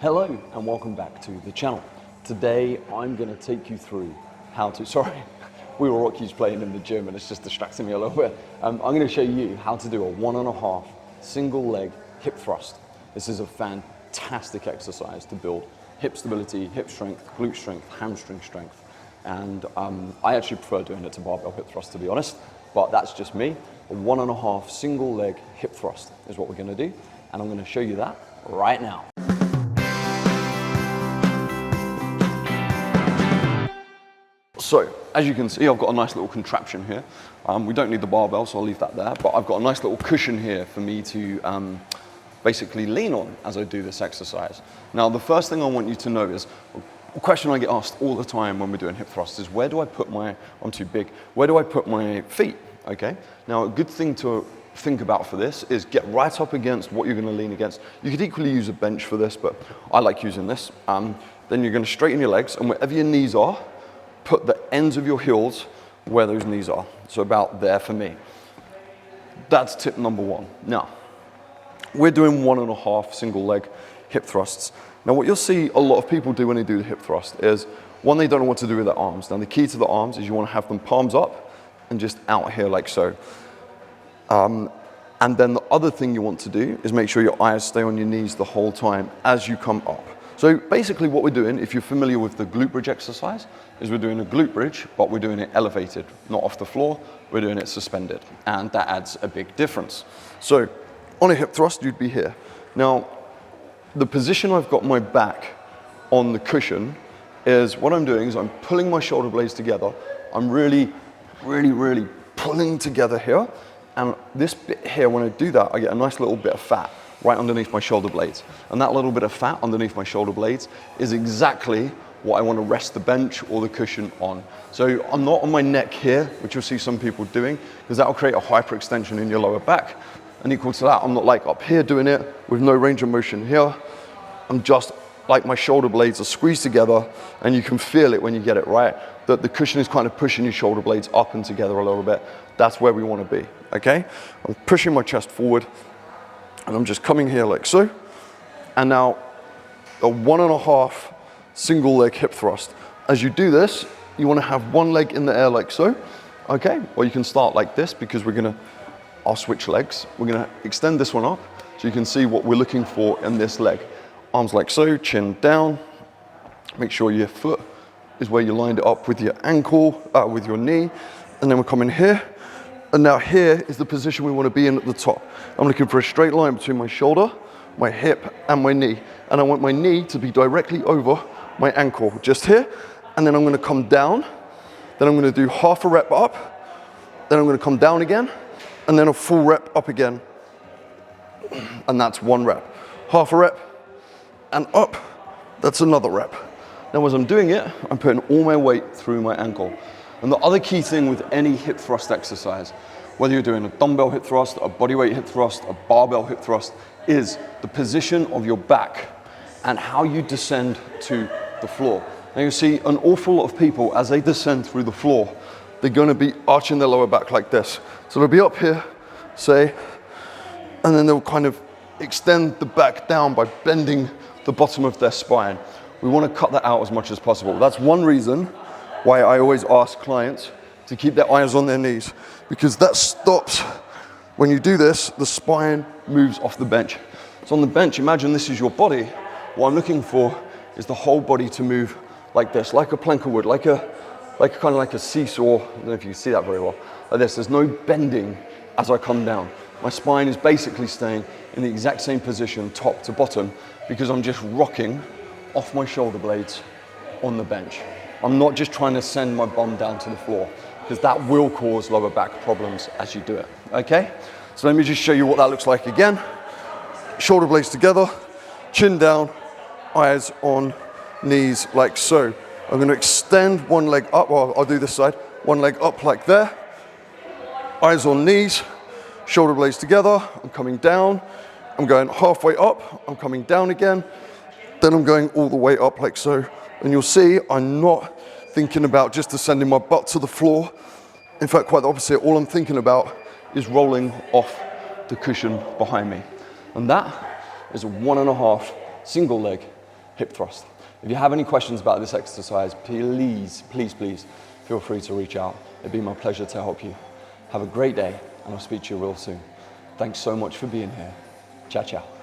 Hello and welcome back to the channel. Today I'm going to take you through how to, sorry, we were Rockies playing in the gym and it's just distracting me a little bit. I'm going to show you how to do a 1.5 single leg hip thrust. This is a fantastic exercise to build hip stability, hip strength, glute strength, hamstring strength. And I actually prefer doing it to barbell hip thrust, to be honest, but that's just me. A 1.5 single leg hip thrust is what we're going to do. And I'm going to show you that right now. So, as you can see, I've got a nice little contraption here. We don't need the barbell, so I'll leave that there, but I've got a nice little cushion here for me to basically lean on as I do this exercise. Now, the first thing I want you to know is, a question I get asked all the time when we're doing hip thrusts is, where do I put my, I'm too big, where do I put my feet, okay? Now, a good thing to think about for this is get right up against what you're gonna lean against. You could equally use a bench for this, but I like using this. Then you're gonna straighten your legs, and wherever your knees are, put the ends of your heels where those knees are. So about there for me. That's tip number one. Now, we're doing 1.5 single leg hip thrusts. Now what you'll see a lot of people do when they do the hip thrust is, one, they don't know what to do with their arms. Now the key to the arms is you want to have them palms up and just out here like so. And then the other thing you want to do is make sure your eyes stay on your knees the whole time as you come up. So basically what we're doing, if you're familiar with the glute bridge exercise, is we're doing a glute bridge, but we're doing it elevated, not off the floor, we're doing it suspended. And that adds a big difference. So on a hip thrust, you'd be here. Now, the position I've got my back on the cushion is, what I'm doing is I'm pulling my shoulder blades together. I'm really pulling together here. And this bit here, when I do that, I get a nice little bit of fat right underneath my shoulder blades. And that little bit of fat underneath my shoulder blades is exactly what I want to rest the bench or the cushion on. So I'm not on my neck here, which you'll see some people doing, because that'll create a hyperextension in your lower back. And equal to that, I'm not like up here doing it with no range of motion here. I'm just like my shoulder blades are squeezed together, and you can feel it when you get it right, that the cushion is kind of pushing your shoulder blades up and together a little bit. That's where we want to be, okay? I'm pushing my chest forward, and I'm just coming here like so. And now a 1.5 single leg hip thrust. As you do this, you want to have one leg in the air like so, okay? Or you can start like this, because I'll switch legs. We're gonna extend this one up so you can see what we're looking for in this leg. Arms like so, chin down. Make sure your foot is where you lined it up with your ankle, with your knee. And then we're coming here. And now here is the position we want to be in at the top. I'm looking for a straight line between my shoulder, my hip, and my knee. And I want my knee to be directly over my ankle, just here. And then I'm going to come down. Then I'm going to do half a rep up. Then I'm going to come down again. And then a full rep up again. And that's one rep. Half a rep and up. That's another rep. Now as I'm doing it, I'm putting all my weight through my ankle. And the other key thing with any hip thrust exercise, whether you're doing a dumbbell hip thrust, a bodyweight hip thrust, a barbell hip thrust, is the position of your back and how you descend to the floor. Now you see an awful lot of people, as they descend through the floor, they're going to be arching their lower back like this. So they'll be up here, say, and then they'll kind of extend the back down by bending the bottom of their spine. We want to cut that out as much as possible. That's one reason why I always ask clients to keep their eyes on their knees, because that stops, when you do this, the spine moves off the bench. So on the bench, imagine this is your body. What I'm looking for is the whole body to move like this, like a plank of wood, like kind of like a seesaw. I don't know if you can see that very well. Like this, there's no bending as I come down. My spine is basically staying in the exact same position, top to bottom, because I'm just rocking off my shoulder blades on the bench. I'm not just trying to send my bum down to the floor, because that will cause lower back problems as you do it, okay? So let me just show you what that looks like again. Shoulder blades together, chin down, eyes on knees like so. I'm gonna extend one leg up, well, I'll do this side, one leg up like there, eyes on knees, shoulder blades together, I'm coming down, I'm going halfway up, I'm coming down again, then I'm going all the way up like so. And you'll see I'm not thinking about just descending my butt to the floor. In fact, quite the opposite. All I'm thinking about is rolling off the cushion behind me. And that is a 1.5 single leg hip thrust. If you have any questions about this exercise, please, please, please feel free to reach out. It'd be my pleasure to help you. Have a great day, and I'll speak to you real soon. Thanks so much for being here. Ciao, ciao.